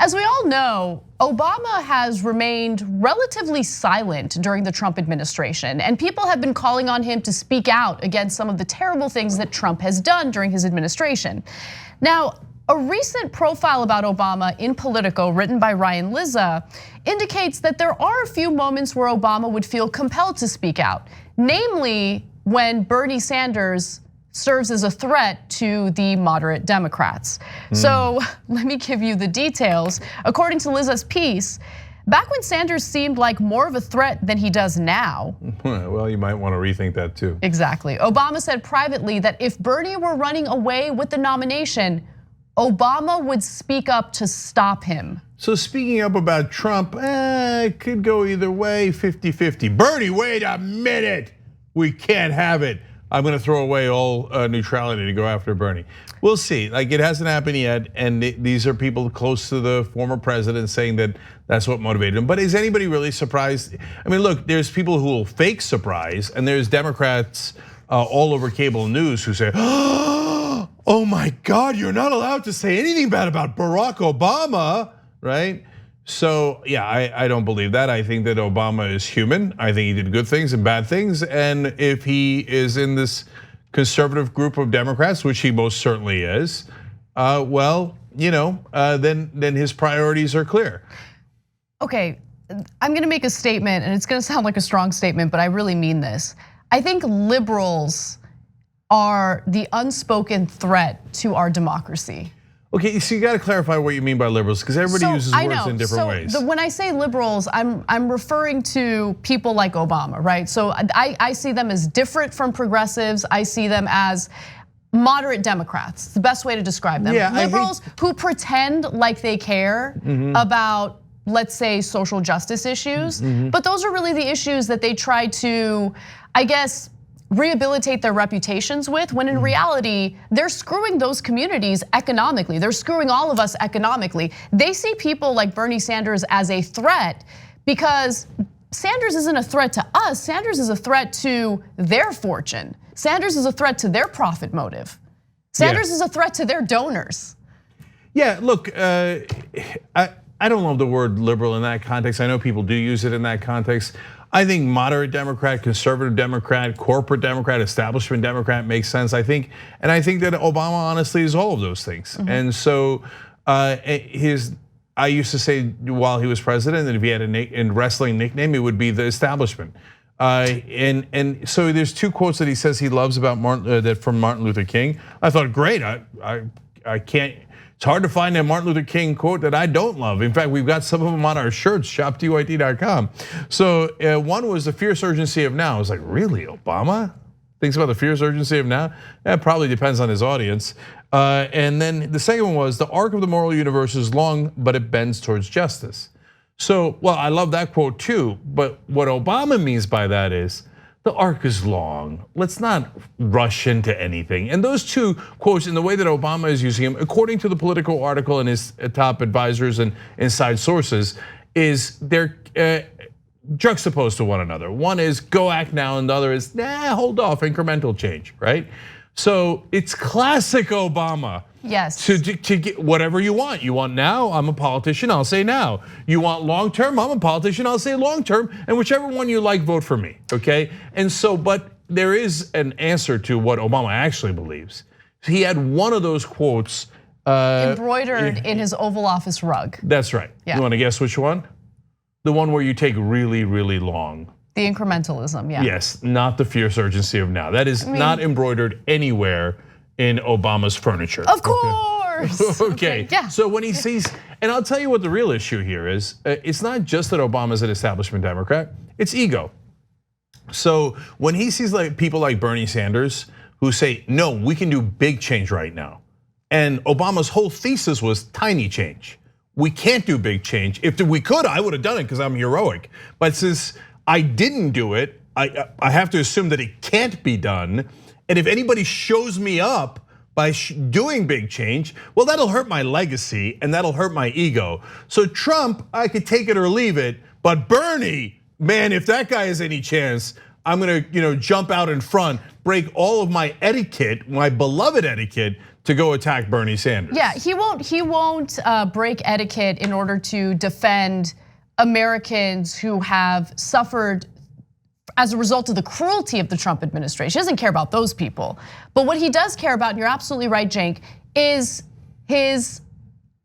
As we all know, Obama has remained relatively silent during the Trump administration, and people have been calling on him to speak out against some of the terrible things that Trump has done during his administration. Now, a recent profile about Obama in Politico, written by Ryan Lizza, indicates that there are a few moments where Obama would feel compelled to speak out, namely when Bernie Sanders serves as a threat to the moderate Democrats. So let me give you the details. According to Lizza's piece, back when Sanders seemed like more of a threat than he does now. Well, you might want to rethink that too. Exactly. Obama said privately that if Bernie were running away with the nomination, Obama would speak up to stop him. So speaking up about Trump, it could go either way, 50-50. Bernie, wait a minute. We can't have it. I'm gonna throw away all neutrality to go after Bernie. We'll see, like it hasn't happened yet, and these are people close to the former president saying that that's what motivated him. But is anybody really surprised? I mean, look, there's people who will fake surprise, and there's Democrats all over cable news who say, oh my God, you're not allowed to say anything bad about Barack Obama, right? So yeah, I don't believe that. I think that Obama is human. I think he did good things and bad things. And if he is in this conservative group of Democrats, which he most certainly is, well, then his priorities are clear. Okay, I'm gonna make a statement, and it's gonna sound like a strong statement, but I really mean this. I think liberals are the unspoken threat to our democracy. Okay, so you got to clarify what you mean by liberals, because everybody uses words in different ways. When I say liberals, I'm referring to people like Obama, right? So I see them as different from progressives. I see them as moderate Democrats. It's the best way to describe them. Yeah, liberals who pretend like they care about, let's say, social justice issues, but those are really the issues that they try to, I guess, rehabilitate their reputations with, when in reality, they're screwing those communities economically. They're screwing all of us economically. They see people like Bernie Sanders as a threat because Sanders isn't a threat to us. Sanders is a threat to their fortune. Sanders is a threat to their profit motive. Sanders is a threat to their donors. Yeah, look, I don't love the word liberal in that context. I know people do use it in that context. I think moderate Democrat, conservative Democrat, corporate Democrat, establishment Democrat makes sense. I think that Obama honestly is all of those things. And so I used to say while he was president that if he had a wrestling nickname, it would be the establishment. And so there's two quotes that he says he loves about from Martin Luther King. I thought, great, I can't. It's hard to find a Martin Luther King quote that I don't love. In fact, we've got some of them on our shirts, shoptyt.com. So one was the fierce urgency of now. I was like, really, Obama thinks about the fierce urgency of now? That probably depends on his audience. And then the second one was the arc of the moral universe is long, but it bends towards justice. So, well, I love that quote too, but what Obama means by that is, the arc is long. Let's not rush into anything. And those two quotes, in the way that Obama is using them, according to the Politico article and his top advisors and inside sources, is they're juxtaposed to one another. One is go act now, and the other is hold off, incremental change, right? So it's classic Obama. Yes. To get whatever you want. You want now, I'm a politician, I'll say now. You want long term, I'm a politician, I'll say long term. And whichever one you like, vote for me, okay? And so, but there is an answer to what Obama actually believes. He had one of those quotes embroidered in his Oval Office rug. That's right. Yeah. You want to guess which one? The one where you take really, really long. The incrementalism, yeah. Yes, not the fierce urgency of now. That is not embroidered anywhere in Obama's furniture. Of course. Okay. Yeah. So when he sees, and I'll tell you what the real issue here is, it's not just that Obama's an establishment Democrat, it's ego. So when he sees like people like Bernie Sanders who say, no, we can do big change right now. And Obama's whole thesis was tiny change. We can't do big change. If we could, I would have done it because I'm heroic. But since I didn't do it, I have to assume that it can't be done. And if anybody shows me up by doing big change, well, that'll hurt my legacy and that'll hurt my ego. So Trump, I could take it or leave it, but Bernie, man, if that guy has any chance, I'm gonna jump out in front, break all of my etiquette, my beloved etiquette, to go attack Bernie Sanders. Yeah, he won't break etiquette in order to defend Americans who have suffered as a result of the cruelty of the Trump administration. He doesn't care about those people. But what he does care about, and you're absolutely right, Cenk, is his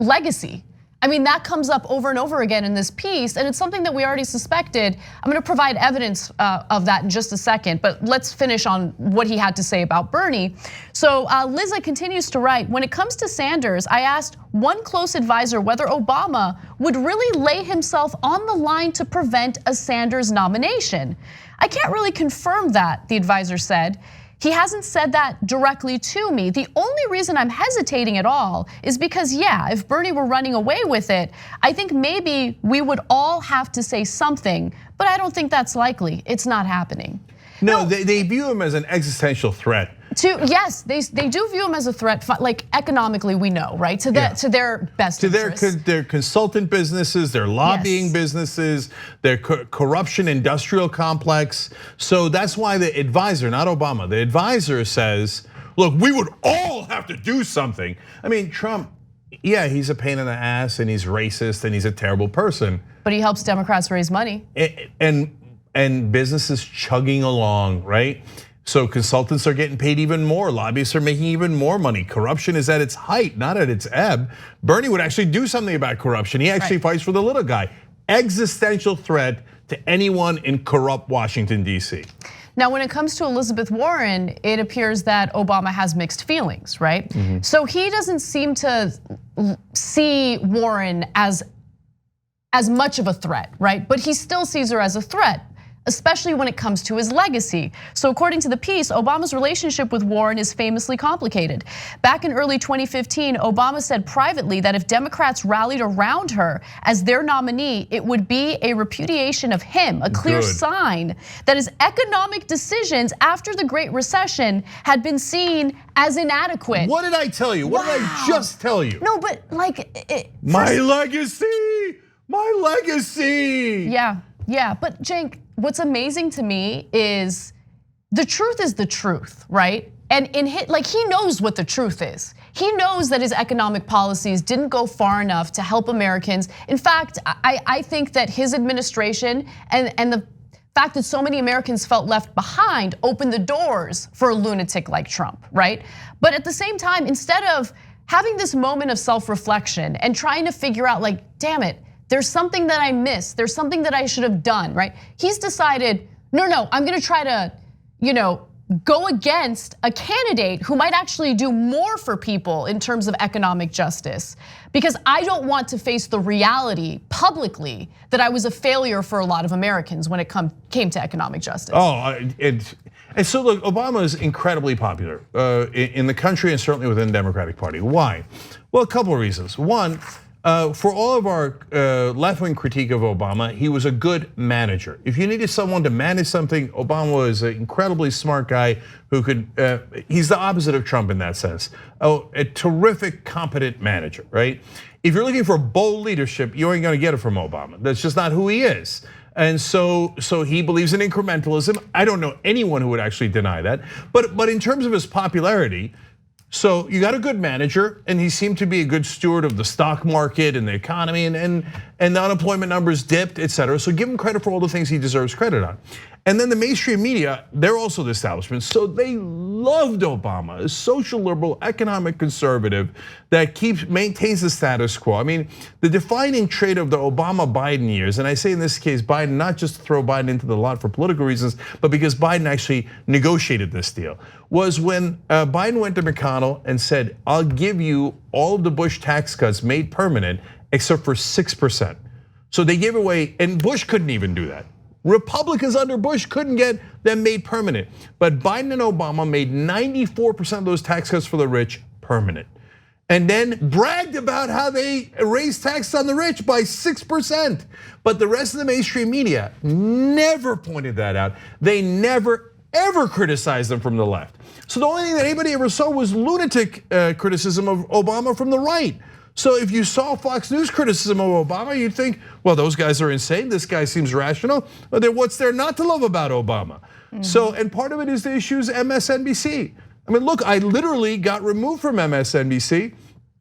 legacy. I mean, that comes up over and over again in this piece, and it's something that we already suspected. I'm gonna provide evidence of that in just a second, but let's finish on what he had to say about Bernie. So Liza continues to write, when it comes to Sanders, I asked one close advisor whether Obama would really lay himself on the line to prevent a Sanders nomination. I can't really confirm that, the advisor said. He hasn't said that directly to me. The only reason I'm hesitating at all is because, yeah, if Bernie were running away with it, I think maybe we would all have to say something, but I don't think that's likely. It's not happening. No, they view him as an existential threat. Yes, they do view him as a threat, like economically, we know, right? To their best interests. To their consultant businesses, their lobbying businesses, their corruption industrial complex. So that's why the advisor, not Obama, the advisor says, look, we would all have to do something. I mean, Trump, yeah, he's a pain in the ass and he's racist and he's a terrible person. But he helps Democrats raise money. And businesses chugging along, right? So consultants are getting paid even more. Lobbyists are making even more money. Corruption is at its height, not at its ebb. Bernie would actually do something about corruption. He actually fights for the little guy. Existential threat to anyone in corrupt Washington, D.C. Now, when it comes to Elizabeth Warren, it appears that Obama has mixed feelings, right? So he doesn't seem to see Warren as much of a threat, right? But he still sees her as a threat, especially when it comes to his legacy. So according to the piece, Obama's relationship with Warren is famously complicated. Back in early 2015, Obama said privately that if Democrats rallied around her as their nominee, it would be a repudiation of him, a clear sign that his economic decisions after the Great Recession had been seen as inadequate. What did I tell you? What did I just tell you? No, but like- My legacy, my legacy. Yeah, but Cenk, what's amazing to me is the truth, right? And he knows what the truth is. He knows that his economic policies didn't go far enough to help Americans. In fact, I think that his administration and the fact that so many Americans felt left behind opened the doors for a lunatic like Trump, right? But at the same time, instead of having this moment of self-reflection and trying to figure out, like, damn it, there's something that I missed. There's something that I should have done, right? He's decided, no, I'm gonna try to, go against a candidate who might actually do more for people in terms of economic justice, because I don't want to face the reality publicly that I was a failure for a lot of Americans when it came to economic justice. And so look, Obama is incredibly popular in the country and certainly within the Democratic Party. Why? Well, a couple of reasons. One, for all of our left-wing critique of Obama, he was a good manager. If you needed someone to manage something, Obama was an incredibly smart guy who could, he's the opposite of Trump in that sense. A terrific, competent manager, right? If you're looking for bold leadership, you ain't gonna get it from Obama. That's just not who he is. And so he believes in incrementalism. I don't know anyone who would actually deny that. But in terms of his popularity, so you got a good manager, and he seemed to be a good steward of the stock market and the economy, and the unemployment numbers dipped, et cetera. So give him credit for all the things he deserves credit on. And then the mainstream media, they're also the establishment. So they loved Obama, a social liberal, economic conservative that maintains the status quo. I mean, the defining trait of the Obama-Biden years, and I say in this case Biden, not just to throw Biden into the lot for political reasons, but because Biden actually negotiated this deal, was when Biden went to McConnell and said, I'll give you all of the Bush tax cuts made permanent except for 6%. So they gave away, and Bush couldn't even do that. Republicans under Bush couldn't get them made permanent. But Biden and Obama made 94% of those tax cuts for the rich permanent. And then bragged about how they raised taxes on the rich by 6%. But the rest of the mainstream media never pointed that out. They never, ever criticized them from the left. So the only thing that anybody ever saw was lunatic criticism of Obama from the right. So if you saw Fox News criticism of Obama, you'd think, well, those guys are insane. This guy seems rational. But then what's there not to love about Obama? So, and part of it is the issues MSNBC. I mean, look, I literally got removed from MSNBC.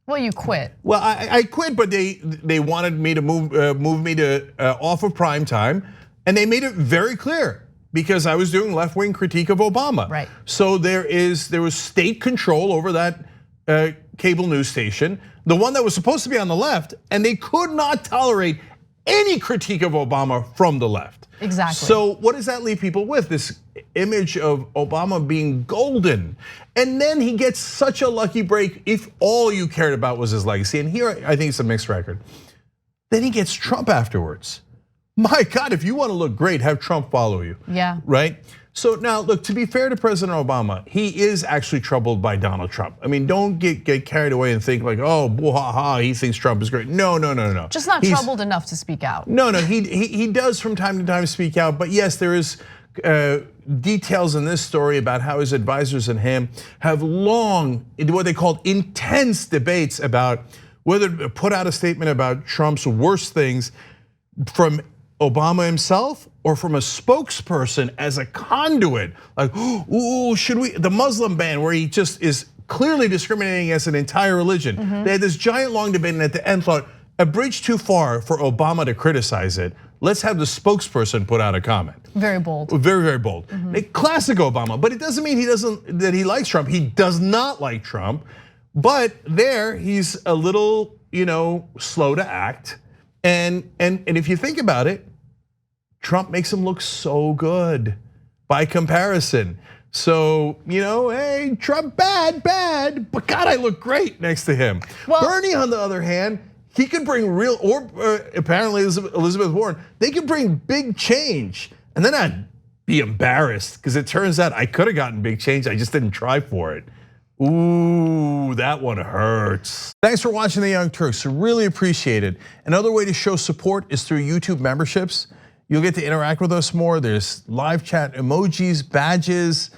Well, you quit. Well, I quit, but they wanted me to move me to off of prime time, and they made it very clear because I was doing left-wing critique of Obama. Right. So there was state control over that cable news station, the one that was supposed to be on the left, and they could not tolerate any critique of Obama from the left. Exactly. So what does that leave people with? This image of Obama being golden. And then he gets such a lucky break if all you cared about was his legacy. And here I think it's a mixed record. Then he gets Trump afterwards. My God, if you want to look great, have Trump follow you. Yeah. Right? So now, look, to be fair to President Obama, he is actually troubled by Donald Trump. I mean, don't get carried away and think like, oh, he thinks Trump is great. No. Just not troubled enough to speak out. No, he does from time to time speak out. But yes, there is details in this story about how his advisors and him have long, what they called intense debates about whether to put out a statement about Trump's worst things from Obama himself or from a spokesperson as a conduit. Like, ooh, should we, the Muslim ban where he just is clearly discriminating against an entire religion. They had this giant long debate and at the end thought, a bridge too far for Obama to criticize it. Let's have the spokesperson put out a comment. Very bold. Very, very bold. Classic Obama, but it doesn't mean that he likes Trump. He does not like Trump, but there he's a little, slow to act. And if you think about it, Trump makes him look so good by comparison. So, hey, Trump bad, but God, I look great next to him. Well, Bernie, on the other hand, he could bring or apparently Elizabeth Warren, they could bring big change. And then I'd be embarrassed because it turns out I could have gotten big change, I just didn't try for it. Ooh, that one hurts. Thanks for watching the Young Turks, really appreciate it. Another way to show support is through YouTube memberships. You'll get to interact with us more. There's live chat emojis, badges.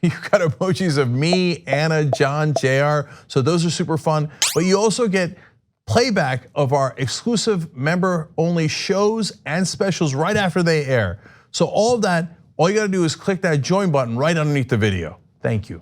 You've got emojis of me, Anna, John, JR. So those are super fun. But you also get playback of our exclusive member-only shows and specials right after they air. So all of that, all you gotta do is click that join button right underneath the video. Thank you.